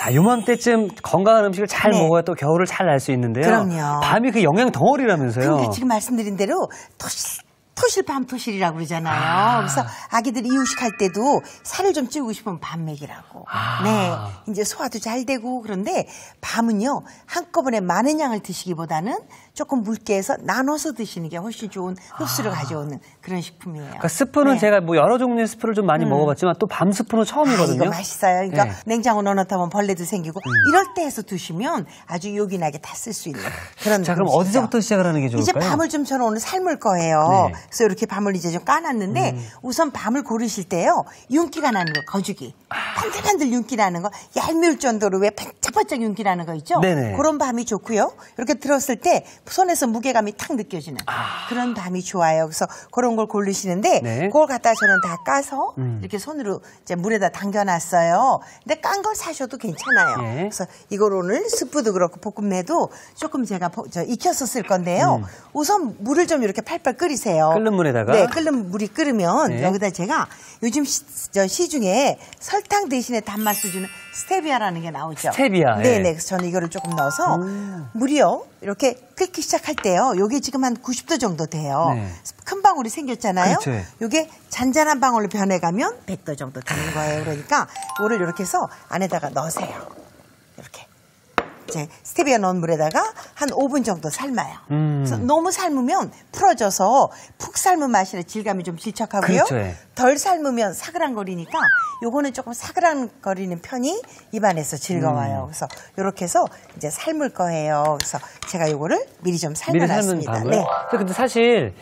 자, 요맘때쯤 건강한 음식을 잘 네. 먹어야 또 겨울을 잘 날 수 있는데요. 그럼요. 밤이 그 영양 덩어리라면서요. 그러니까 지금 말씀드린 대로 토실 밤토실이라고 그러잖아요. 그래서 아기들 이유식할 때도 살을 좀 찌우고 싶으면 밤 먹이라고. 네, 이제 소화도 잘 되고. 그런데 밤은요 한꺼번에 많은 양을 드시기보다는 조금 묽게 해서 나눠서 드시는 게 훨씬 좋은 흡수를 가져오는 그런 식품이에요. 그러니까 스프는 네. 제가 뭐 여러 종류의 스프를 좀 많이 먹어봤지만 또 밤 스프는 처음이거든요. 이거 맛있어요. 그러니까 네. 냉장고 넣어놓다면 벌레도 생기고 이럴 때 해서 두시면 아주 요긴하게 다 쓸 수 있는 그런. 자, 그럼 음식이죠. 어디서부터 시작을 하는 게 좋을까요? 이제 밤을 좀 저는 오늘 삶을 거예요. 네. 그래서 이렇게 밤을 이제 좀 까놨는데 우선 밤을 고르실 때요. 윤기가 나는 거, 거죽이. 반들반들 윤기 나는 거, 얄미울 정도로 왜 반짝반짝 윤기 나는 거 있죠? 네네. 그런 밤이 좋고요. 이렇게 들었을 때 손에서 무게감이 탁 느껴지는 그런 밤이 좋아요. 그래서 그런 걸 고르시는데 네. 그걸 갖다 저는 다 까서 이렇게 손으로 이제 물에다 담겨놨어요. 근데 깐 걸 사셔도 괜찮아요. 네. 그래서 이걸 오늘 스프도 그렇고 볶음내도 조금 제가 익혀서 쓸 건데요. 우선 물을 좀 이렇게 팔팔 끓이세요. 끓는 물에다가? 네, 끓는 물이 끓으면 네. 여기다 제가 요즘 시중에 설탕 대신에 단맛을 주는 스테비아라는 게 나오죠. 스테비아, 네, 예. 네. 그래서 저는 이거를 조금 넣어서 물이요. 이렇게 끓기 시작할 때요. 요게 지금 한 90도 정도 돼요. 네. 큰 방울이 생겼잖아요. 그렇죠. 요게 잔잔한 방울로 변해가면 100도 정도 되는 거예요. 그러니까 이거를 이렇게 해서 안에다가 넣으세요. 이렇게. 이제 스테비아 넣은 물에다가 한 5분 정도 삶아요. 그래서 너무 삶으면 풀어져서 푹 삶은 맛이라 질감이 좀 질척하고요. 그렇죠, 예. 덜 삶으면 사그랑거리니까 요거는 조금 사그랑거리는 편이 입안에서 즐거워요. 그래서 이렇게 해서 이제 삶을 거예요. 그래서 제가 요거를 미리 좀 미리 삶은 삶아놨습니다. 밤을? 네. 근데 사실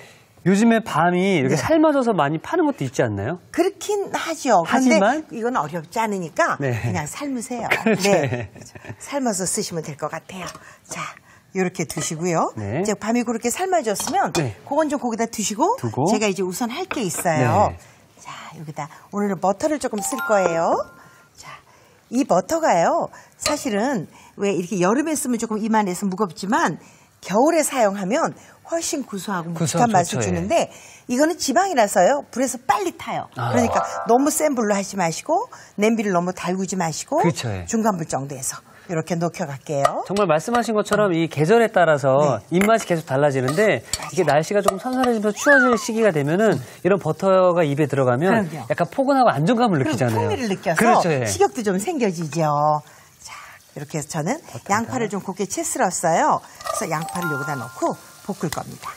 요즘에 밤이 이렇게 네. 삶아져서 많이 파는 것도 있지 않나요? 그렇긴 하죠. 하지만? 근데 이건 어렵지 않으니까 네. 그냥 삶으세요. 그렇죠. 네. 삶아서 쓰시면 될 것 같아요. 자, 이렇게 두시고요. 네. 이제 밤이 그렇게 삶아졌으면 네. 그건 좀 거기다 두시고 두고. 제가 이제 우선 할 게 있어요. 네. 자, 여기다 오늘은 버터를 조금 쓸 거예요. 자, 이 버터가요. 사실은 왜 이렇게 여름에 쓰면 조금 입안에서 무겁지만 겨울에 사용하면 훨씬 구수하고 묵직한 맛을 좋죠, 예. 주는데 이거는 지방이라서요. 불에서 빨리 타요. 그러니까 너무 센 불로 하지 마시고 냄비를 너무 달구지 마시고 그렇죠, 예. 중간 불 정도에서 이렇게 녹여갈게요. 정말 말씀하신 것처럼 이 계절에 따라서 네. 입맛이 계속 달라지는데 이게 날씨가 조금 선선해지면서 추워질 시기가 되면은 이런 버터가 입에 들어가면 그럼요. 약간 포근하고 안정감을 그리고 느끼잖아요. 풍미를 느껴서 그렇죠. 예. 식욕도 좀 생겨지죠. 자, 이렇게 해서 저는 양파를 좀 곱게 채 썰었어요. 그래서 양파를 여기다 넣고 볶을 겁니다.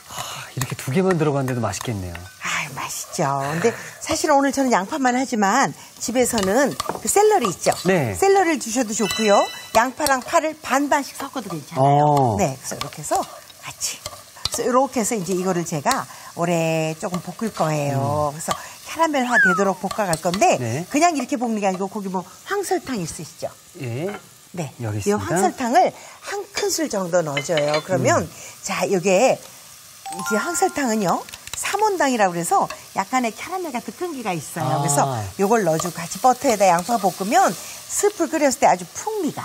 이렇게 두 개만 들어갔는데도 맛있겠네요. 아, 맛있죠. 근데 사실 오늘 저는 양파만 하지만 집에서는 그 샐러리 있죠. 네. 샐러리를 주셔도 좋고요. 양파랑 파를 반반씩 섞어도 괜찮아요. 네, 그래서 이렇게 해서 같이. 그래서 이렇게 해서 이제 이거를 제가 오래 조금 볶을 거예요. 그래서 캐러멜화 되도록 볶아갈 건데 네. 그냥 이렇게 볶는 게 아니고 거기 뭐 황설탕 있으시죠? 예. 네. 여기 이 있습니다. 황설탕을 한 큰술 정도 넣어줘요. 그러면 자, 이게 이제 황설탕은요. 삼원당이라고 그래서 약간의 캐러멜 같은 끈기가 있어요. 그래서 이걸 넣어주고 같이 버터에다 양파 볶으면 스프 끓였을 때 아주 풍미가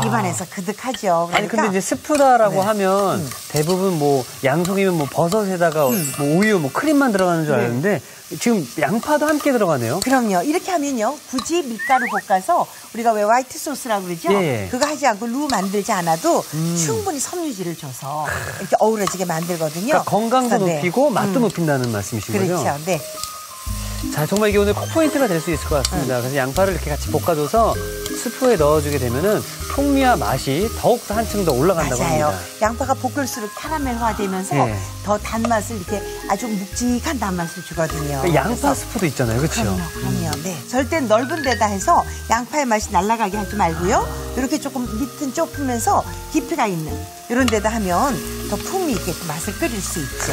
입안에서 그득하죠. 그러니까 아니 근데 이제 스프다라고 네. 하면 대부분 뭐 양송이면 뭐 버섯에다가 뭐 우유, 뭐 크림만 들어가는 줄 알았는데 지금 양파도 함께 들어가네요. 그럼요. 이렇게 하면요. 굳이 밀가루 볶아서 우리가 왜 화이트 소스라고 그러죠? 예. 그거 하지 않고 루 만들지 않아도 충분히 섬유질을 줘서 이렇게 어우러지게 만들거든요. 그러니까 건강도 그래서 높이고 맛도 높인다는 말씀이신 거죠? 그렇죠. 네. 자, 정말 이게 오늘 콕포인트가 될 수 있을 것 같습니다. 그래서 양파를 이렇게 같이 볶아줘서 스프에 넣어주게 되면은 풍미와 맛이 더욱더 한층 더 올라간다고 맞아요. 합니다. 양파가 볶을수록 캐러멜화 되면서 예. 더 단맛을 이렇게 아주 묵직한 단맛을 주거든요. 그러니까 양파 그래서 스프도 있잖아요. 그렇죠? 그럼요. 네. 절대 넓은 데다 해서 양파의 맛이 날아가게 하지 말고요. 이렇게 조금 밑은 좁으면서 깊이가 있는 이런 데다 하면 더 풍미 있게 그 맛을 끓일 수 있죠.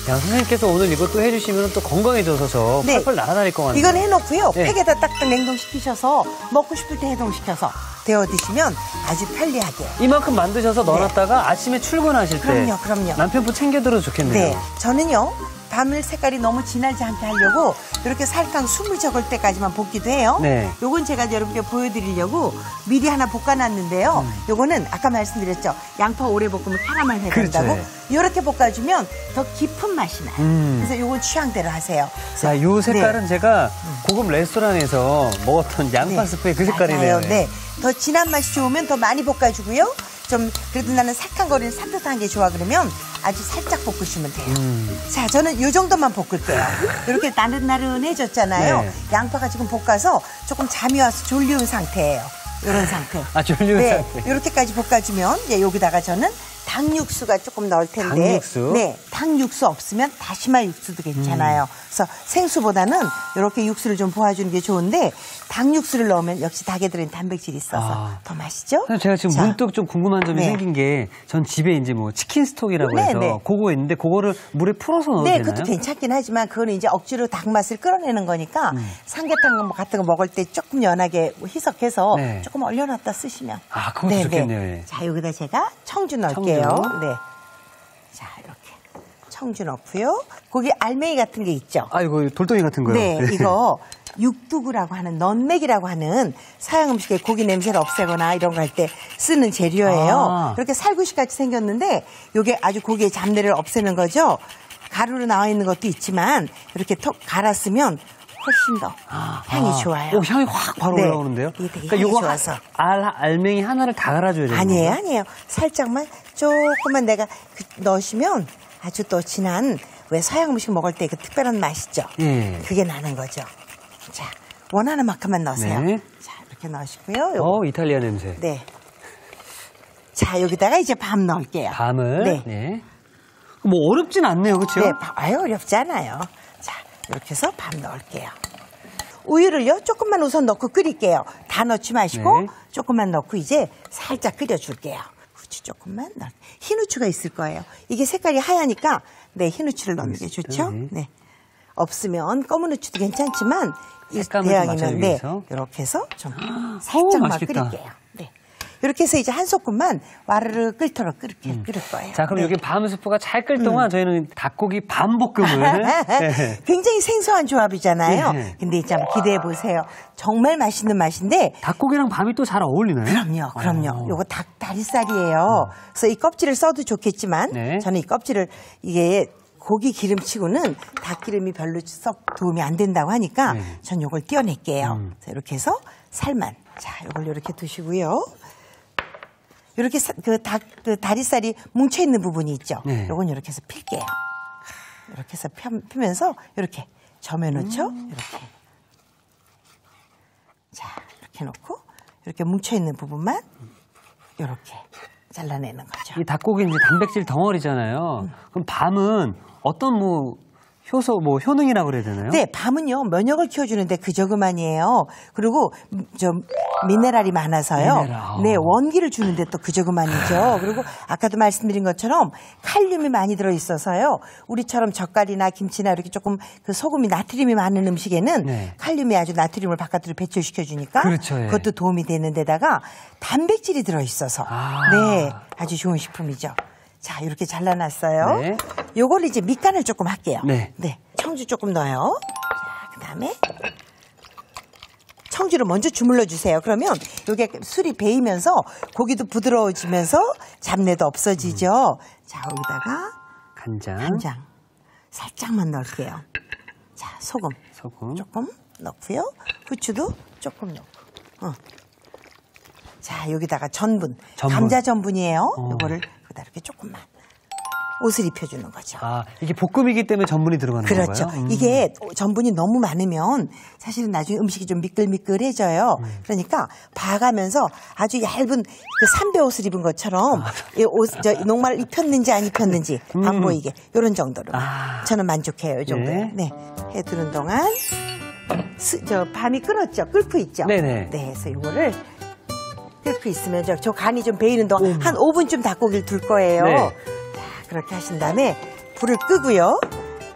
야, 선생님께서 오늘 이것도 해주시면 또 건강해져서 네. 펄펄 날아다닐 것 같네요. 이건 해놓고요. 네. 팩에다 딱딱 냉동시키셔서 먹고 싶을 때 해동시켜서 데워 드시면 아주 편리하게. 이만큼 만드셔서 넣어놨다가 아침에 출근하실 때 그럼요. 남편분 챙겨들어도 좋겠네요. 네. 저는요. 밤을 색깔이 너무 진하지 않게 하려고 이렇게 살짝 숨을 적을 때까지만 볶기도 해요. 네. 요건 제가 여러분께 보여드리려고 미리 하나 볶아놨는데요. 요거는 아까 말씀드렸죠. 양파 오래 볶으면 캐러멜 해된다고. 그렇죠. 이렇게 볶아주면 더 깊은 맛이 나요. 그래서 요건 취향대로 하세요. 자, 요 색깔은 네. 제가 고급 레스토랑에서 먹었던 양파 네. 스프의 그 색깔이네요. 맞아요. 네. 더 진한 맛이 좋으면 더 많이 볶아주고요. 좀 그래도 나는 새까거리는 산뜻한 게 좋아 그러면 아주 살짝 볶으시면 돼요. 자, 저는 이 정도만 볶을게요. 이렇게 나른나른해졌잖아요. 네. 양파가 지금 볶아서 조금 잠이 와서 졸리운 상태예요. 이런 상태. 아, 졸리운 네, 상태. 이렇게까지 볶아주면 이제 여기다가 저는 닭육수가 조금 넣을 텐데. 닭육수? 네, 닭육수 없으면 다시마 육수도 괜찮아요. 그래서 생수보다는 이렇게 육수를 좀 부어주는 게 좋은데 닭육수를 넣으면 역시 닭에 들어있는 단백질이 있어서 더 맛있죠? 제가 지금 자, 문득 좀 궁금한 점이 네. 생긴 게 전 집에 이제 뭐 치킨 스톡이라고 네, 해서 네. 그거 있는데 그거를 물에 풀어서 넣어도 네, 되나요? 그것도 괜찮긴 하지만 그거는 이제 억지로 닭 맛을 끌어내는 거니까 삼계탕 뭐 같은 거 먹을 때 조금 연하게 희석해서 네. 조금 얼려놨다 쓰시면. 아, 그것도 좋겠네요. 예. 자, 여기다 제가 청주 넣을게요. 청주. 네. 자, 이렇게 청주 넣고요. 거기 알맹이 같은 게 있죠. 아, 이거 돌덩이 같은 거요? 네, 이거 육두구라고 하는 넌맥이라고 하는 서양 음식의 고기 냄새를 없애거나 이런 거 할 때 쓰는 재료예요. 아. 이렇게 살구시 같이 생겼는데 이게 아주 고기의 잡내를 없애는 거죠. 가루로 나와 있는 것도 있지만 이렇게 톡 갈았으면 훨씬 더 향이 좋아요. 오, 향이 확 바로 네, 올라오는데요? 이게 되게 향이 요거 좋아서. 알맹이 하나를 다 갈아줘야 되는 아니에요, 건가요? 아니에요. 살짝만 조금만 내가 넣으시면 아주 또 진한 왜 서양 음식 먹을 때 그 특별한 맛이죠. 예. 그게 나는 거죠. 자, 원하는 만큼만 넣으세요. 네. 자, 이렇게 넣으시고요. 요거. 이탈리아 냄새. 네. 자, 여기다가 이제 밤 넣을게요. 밤을. 네. 네. 뭐 어렵진 않네요, 그렇죠? 네, 아유, 어렵지 않아요. 자, 이렇게 해서 밤 넣을게요. 우유를요, 조금만 우선 넣고 끓일게요. 다 넣지 마시고, 네. 조금만 넣고 이제 살짝 끓여줄게요. 후추 조금만 넣을게요. 흰 후추가 있을 거예요. 이게 색깔이 하얘니까, 네, 흰 후추를 넣는 게 좋죠? 네. 네. 없으면 검은 후추도 괜찮지만, 이 색감을 좀 대왕이면, 맞춰주기 네, 위해서. 이렇게 해서 좀 살짝만 맛있겠다. 끓일게요. 네. 이렇게 해서 이제 한 소끔만 와르르 끓도록 끓일 거예요. 자, 그럼 네. 여기 밤 스프가 잘 끓 동안 저희는 닭고기 밤볶음을. 네. 굉장히 생소한 조합이잖아요. 네. 근데 이제 한번 기대해 보세요. 정말 맛있는 맛인데. 닭고기랑 밤이 또 잘 어울리나요? 그럼요. 요거 닭 다리살이에요. 그래서 이 껍질을 써도 좋겠지만 네. 저는 이 껍질을 이게 고기 기름치고는 닭 기름이 별로 썩 도움이 안 된다고 하니까 네. 전 요걸 떼어낼게요. 자, 이렇게 해서 살만. 자, 요걸 이렇게 두시고요. 이렇게 그 다리살이 뭉쳐있는 부분이 있죠. 네. 요건 이렇게 해서 필게요. 이렇게 해서 펴면서 이렇게 점여놓죠. 이렇게. 자, 이렇게 놓고 이렇게 뭉쳐있는 부분만 이렇게 잘라내는 거죠. 이 닭고기 이제 단백질 덩어리잖아요. 그럼 밤은 어떤 효능이라고 그래야 되나요? 네, 밤은요, 면역을 키워주는데 그저그만이에요. 그리고, 미네랄이 많아서요. 미네랄. 네, 원기를 주는데 또 그저그만이죠. 그리고 아까도 말씀드린 것처럼 칼륨이 많이 들어있어서요. 우리처럼 젓갈이나 김치나 이렇게 조금 그 소금이 나트륨이 많은 음식에는 네. 칼륨이 아주 나트륨을 바깥으로 배출시켜주니까. 그렇죠, 예. 그것도 도움이 되는 데다가 단백질이 들어있어서. 네, 아주 좋은 식품이죠. 자, 이렇게 잘라놨어요. 네. 요걸 이제 밑간을 조금 할게요. 네. 청주 조금 넣어요. 자, 그 다음에 청주를 먼저 주물러 주세요. 그러면 요게 술이 배이면서 고기도 부드러워지면서 잡내도 없어지죠. 자, 여기다가 간장 살짝만 넣을게요. 자, 소금 조금 넣고요. 후추도 조금 넣고. 자, 여기다가 전분. 감자 전분이에요. 요거를 여기다 이렇게 조금만 옷을 입혀주는 거죠. 아, 이게 볶음이기 때문에 전분이 들어가는 그렇죠. 건가요? 이게 전분이 너무 많으면 사실은 나중에 음식이 좀 미끌미끌해져요. 그러니까 봐가면서 아주 얇은 그 삼배 옷을 입은 것처럼 이 녹말을 입혔는지 안 입혔는지 안 보이게 이런 정도로 저는 만족해요. 이 정도요. 네. 해두는 동안 밤이 끓었죠. 끓고 있죠. 네네. 네, 그래서 이거를 끓고 있으면 저 간이 좀 배이는 동안 한 5분쯤 닭고기를 둘 거예요. 네. 자, 그렇게 하신 다음에 불을 끄고요.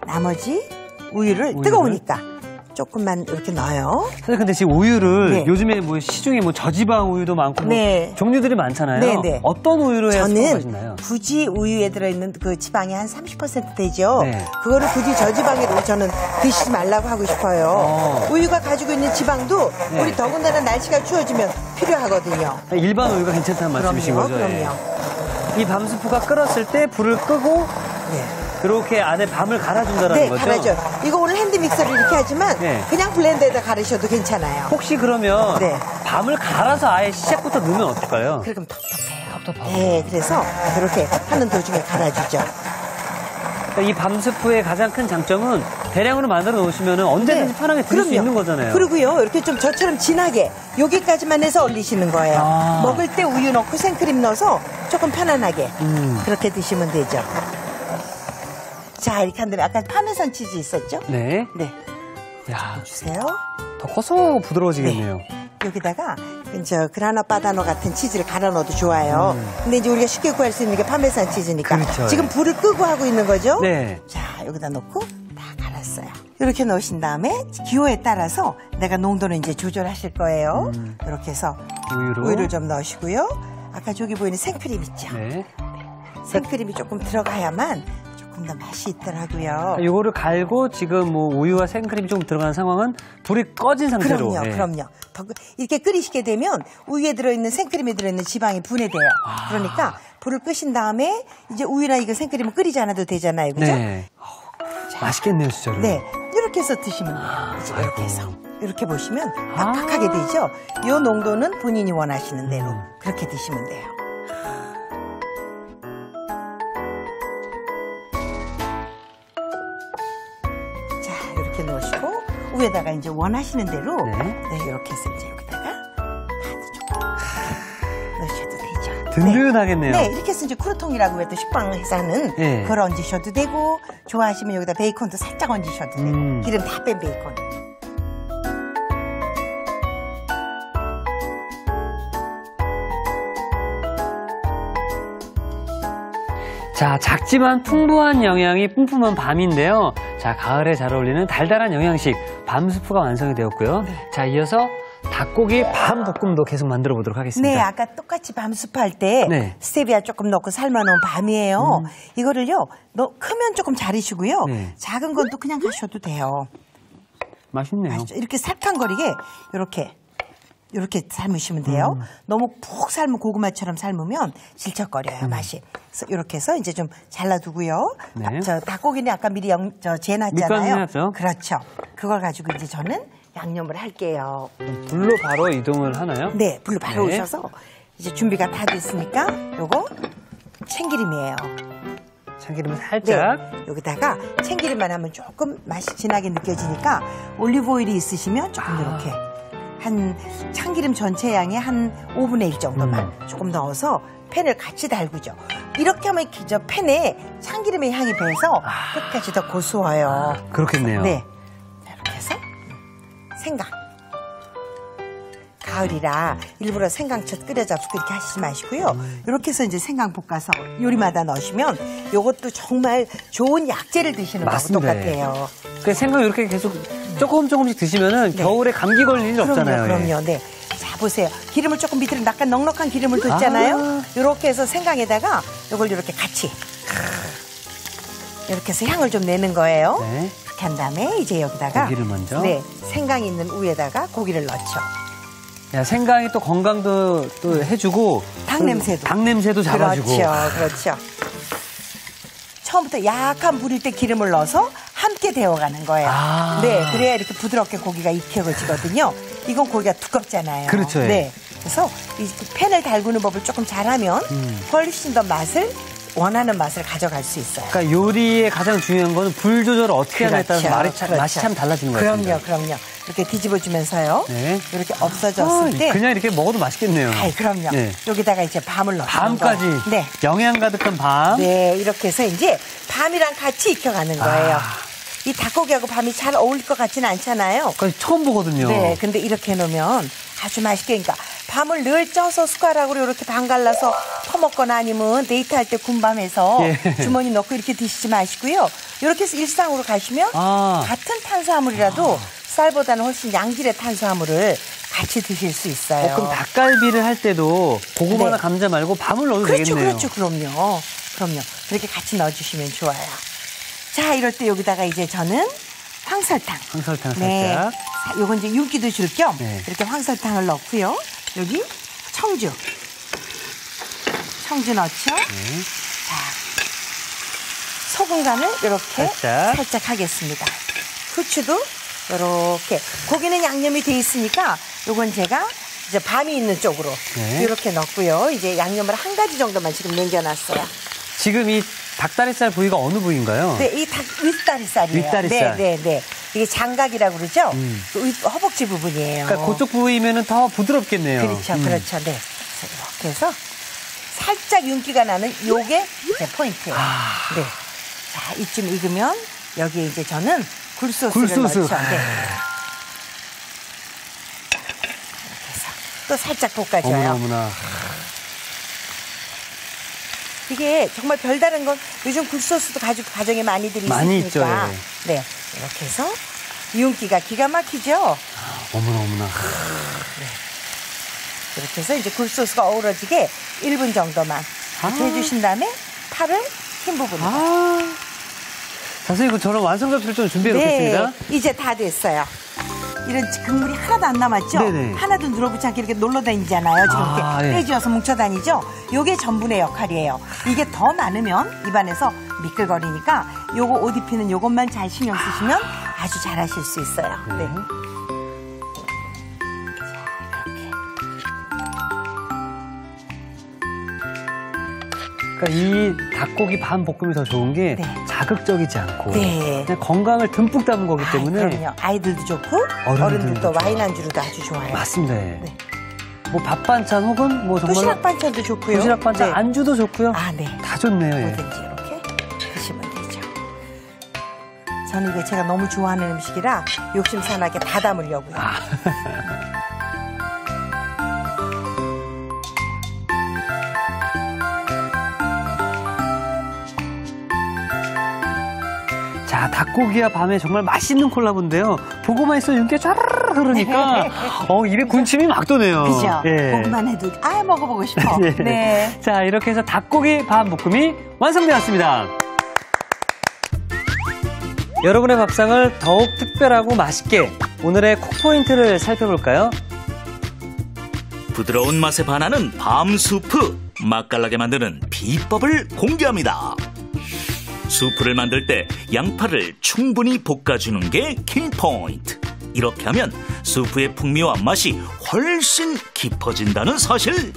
나머지 우유를 뜨거우니까 조금만 이렇게 넣어요. 사실 근데 지금 우유를 네. 요즘에 뭐 시중에 뭐 저지방 우유도 많고 네. 뭐 종류들이 많잖아요. 네, 네. 어떤 우유로 해야 저는 맛있나요? 굳이 우유에 들어있는 그 지방이 한 30% 되죠. 네. 그거를 굳이 저지방으로 저는 드시지 말라고 하고 싶어요. 우유가 가지고 있는 지방도 네. 우리 더군다나 날씨가 추워지면 필요하거든요. 일반 우유가 괜찮다는 말씀이신 거죠? 그럼요. 이 밤스프가 끓었을 때 불을 끄고 네. 이렇게 안에 밤을 갈아준다는 네, 거죠? 갈아줘요. 이거 오늘 핸드 믹서를 이렇게 하지만 네. 그냥 블렌더에다 갈으셔도 괜찮아요. 혹시 그러면 네. 밤을 갈아서 아예 시작부터 넣으면 어떨까요? 그럼 텁텁해요. 텁텁하고. 네, 그래서 이렇게 하는 도중에 갈아주죠. 이 밤스프의 가장 큰 장점은 대량으로 만들어 놓으시면 언제든지 편하게 드실 수 있는 거잖아요. 그리고요, 이렇게 좀 저처럼 진하게 여기까지만 해서 얼리시는 거예요. 아. 먹을 때 우유 넣고 생크림 넣어서 조금 편안하게 그렇게 드시면 되죠. 자, 이렇게 한 다음에 아까 파메산 치즈 있었죠? 네. 네, 야, 주세요. 더 고소하고 부드러워지겠네요. 여기다가 이제 그라나 바다노 같은 치즈를 갈아 넣어도 좋아요. 근데 이제 우리가 쉽게 구할 수 있는 게 파메산 치즈니까. 그렇죠. 지금 불을 끄고 하고 있는 거죠? 네. 자, 여기다 넣고 다 갈았어요. 이렇게 넣으신 다음에 기호에 따라서 내가 농도는 이제 조절하실 거예요. 이렇게 해서 우유를 좀 넣으시고요. 아까 저기 보이는 생크림 있죠? 네. 생크림이 조금 들어가야만 조금 더 맛이 있더라고요. 이거를 갈고 지금 뭐 우유와 생크림이 좀 들어가는 상황은 불이 꺼진 상태로. 그럼요, 네. 그럼요. 이렇게 끓이시게 되면 우유에 들어있는 생크림에 들어있는 지방이 분해돼요. 그러니까 불을 끄신 다음에 이제 우유나 이거 생크림을 끓이지 않아도 되잖아요, 그죠? 네. 맛있겠네요, 진짜로. 네, 이렇게 해서 드시면 돼요. 이제 이렇게 해서 이렇게 보시면 빡빡하게 되죠. 이 농도는 본인이 원하시는 대로 그렇게 드시면 돼요. 자, 이렇게 넣으시고 위에다가 이제 원하시는 대로 네. 이렇게 해서 이제 여기다가 파도 조금 넣으셔도 되죠. 든든하겠네요. 네, 이렇게 해서 이제 크루통이라고 해도 식빵에서 하는 네. 그걸 얹으셔도 되고 좋아하시면 여기다 베이컨도 살짝 얹으셔도 되고 기름 다 뺀 베이컨. 자, 작지만 풍부한 영양이 뿜뿜한 밤인데요. 자, 가을에 잘 어울리는 달달한 영양식 밤스프가 완성이 되었고요. 네. 자, 이어서 닭고기 밤볶음도 계속 만들어 보도록 하겠습니다. 네, 아까 똑같이 밤스프 할 때 네. 스테비아 조금 넣고 삶아놓은 밤이에요. 이거를요, 크면 조금 자르시고요. 네. 작은 건 또 그냥 하셔도 돼요. 맛있네요. 아시죠? 이렇게 살캉거리게 이렇게 삶으시면 돼요. 너무 푹 삶은 고구마처럼 삶으면 질척거려요, 맛이. 그래서 이렇게 해서 이제 좀 잘라두고요. 네. 저 닭고기는 아까 미리 재놨잖아요. 밑간해놨죠. 그렇죠. 그걸 가지고 이제 저는 양념을 할게요. 불로 바로 이동을 하나요? 네, 불로 바로 네. 오셔서 이제 준비가 다 됐으니까 요거 참기름이에요. 참기름을 네, 살짝. 여기다가 참기름만 하면 조금 맛이 진하게 느껴지니까 올리브 오일이 있으시면 조금 이렇게 한 참기름 전체 양의 한 5분의 1 정도만 조금 넣어서 팬을 같이 달구죠. 이렇게 하면 저 팬에 참기름의 향이 배서 끝까지 더 고소해요. 그렇겠네요. 네, 자, 이렇게 해서 생강. 가을이라 일부러 생강젓 끓여잡고 이렇게 하시지 마시고요. 이렇게 해서 이제 생강 볶아서 요리마다 넣으시면 이것도 정말 좋은 약재를 드시는 거하고 똑같아요. 그 생강 이렇게 계속 조금씩 드시면은 겨울에 감기 걸릴 일 없잖아요. 그럼요. 네. 자, 보세요. 기름을 조금 밑으로 약간 넉넉한 기름을 뒀잖아요. 이렇게 해서 생강에다가 이걸 이렇게 같이 이렇게 해서 향을 좀 내는 거예요. 네. 그렇게 한 다음에 이제 여기다가 고기를 먼저. 네, 생강이 있는 우에다가 고기를 넣죠. 야, 생강이 또 건강도 또 해주고 닭 냄새도 잡아주고. 그렇죠. 처음부터 약한 불일 때 기름을 넣어서 함께 데워가는 거예요. 네, 그래야 이렇게 부드럽게 고기가 익혀지거든요. 이건 고기가 두껍잖아요. 그렇죠. 네, 그래서 이 팬을 달구는 법을 조금 잘하면 훨씬 더 원하는 맛을 가져갈 수 있어요. 그러니까 요리의 가장 중요한 거는 불 조절을 어떻게 하냐에 따라서 맛이 참 달라지는 것 같아요. 그럼요. 이렇게 뒤집어주면서요. 네. 이렇게 없어졌을 때. 그냥 이렇게 먹어도 맛있겠네요. 그럼요. 네. 여기다가 이제 밤을 넣어요. 밤까지. 네. 영양 가득한 밤. 네, 이렇게 해서 이제 밤이랑 같이 익혀가는 거예요. 이 닭고기하고 밤이 잘 어울릴 것 같지는 않잖아요. 그건 처음 보거든요. 네, 근데 이렇게 해놓으면 아주 맛있게, 그러니까 밤을 늘 쪄서 숟가락으로 이렇게 반 갈라서 퍼먹거나 아니면 데이트할 때 군밤해서 주머니 넣고 이렇게 드시지 마시고요. 이렇게 해서 일상으로 가시면 같은 탄수화물이라도 쌀보다는 훨씬 양질의 탄수화물을 같이 드실 수 있어요. 그럼 닭갈비를 할 때도 고구마나 감자 말고 밤을 넣어도 되겠네요. 그렇죠. 그럼요. 그렇게 같이 넣어주시면 좋아요. 자, 이럴 때 여기다가 이제 저는 황설탕 살짝. 요건 이제 윤기도 줄 겸 네. 이렇게 황설탕을 넣고요. 여기 청주 넣죠. 자, 소금 간을 이렇게 살짝 하겠습니다. 후추도 이렇게. 고기는 양념이 돼 있으니까 요건 제가 이제 밤이 있는 쪽으로 이렇게 넣고요. 이제 양념을 한 가지 정도만 지금 남겨놨어요. 지금 이 닭다리살 부위가 어느 부위인가요? 네, 이 윗다리살이에요. 윗다리살. 네. 이게 장각이라고 그러죠? 그 허벅지 부분이에요. 그러니까 그쪽 부위면은 더 부드럽겠네요. 그렇죠. 네. 그래서 이렇게 해서 살짝 윤기가 나는 요게 제 포인트예요. 네. 자, 이쯤 익으면 여기에 이제 저는 굴소스를 넣죠. 네. 또 살짝 볶아줘요. 어머나. 이게 정말 별다른 건 요즘 굴소스도 가정에 많이들 있으니까. 많이 있죠. 네, 이렇게 해서 윤기가 기가 막히죠. 어머나. 네. 이렇게 해서 이제 굴소스가 어우러지게 1분 정도만 이렇게 해주신 다음에 파를 흰 부분으로. 선생님, 저는 완성 접시를 좀 준비해 놓겠습니다. 네, 이제 다 됐어요. 이런 국물이 하나도 안 남았죠? 네네. 하나도 늘어붙지 않게 이렇게 놀러 다니잖아요. 지금 이렇게 떼지어서 뭉쳐 다니죠? 요게 전분의 역할이에요. 이게 더 많으면 입안에서 미끌거리니까 요거 옷 입히는 요것만 잘 신경 쓰시면 아주 잘 하실 수 있어요. 네. 그러니까 이 닭고기 반 볶음이 더 좋은 게 자극적이지 않고 그냥 건강을 듬뿍 담은 거기 때문에 그럼요. 아이들도 좋고 어른들도 와인 안주로도 아주 좋아요. 맞습니다. 네. 뭐 밥 반찬 혹은 뭐 정말 도시락 반찬도 좋고요. 도시락 반찬 안주도 좋고요. 네. 다 좋네요. 뭐든지 이렇게 드시면 되죠. 저는 이게 제가 너무 좋아하는 음식이라 욕심산하게 다 담으려고요. 자, 닭고기와 밤에 정말 맛있는 콜라보인데요. 보고만 있어도 윤기가 쫙 흐르니까 입에 군침이 막 도네요. 그죠? 보고만 해도 먹어보고 싶어. 네. 자, 이렇게 해서 닭고기 밤 볶음이 완성되었습니다. 여러분의 밥상을 더욱 특별하고 맛있게 오늘의 콕포인트를 살펴볼까요? 부드러운 맛에 반하는 밤 수프, 맛깔나게 만드는 비법을 공개합니다. 수프를 만들 때 양파를 충분히 볶아주는 게 킬포인트. 이렇게 하면 수프의 풍미와 맛이 훨씬 깊어진다는 사실.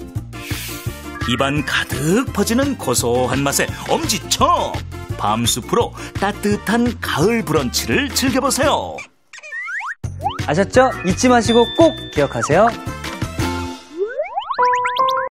입안 가득 퍼지는 고소한 맛에 엄지척. 밤 수프로 따뜻한 가을 브런치를 즐겨보세요. 아셨죠? 잊지 마시고 꼭 기억하세요.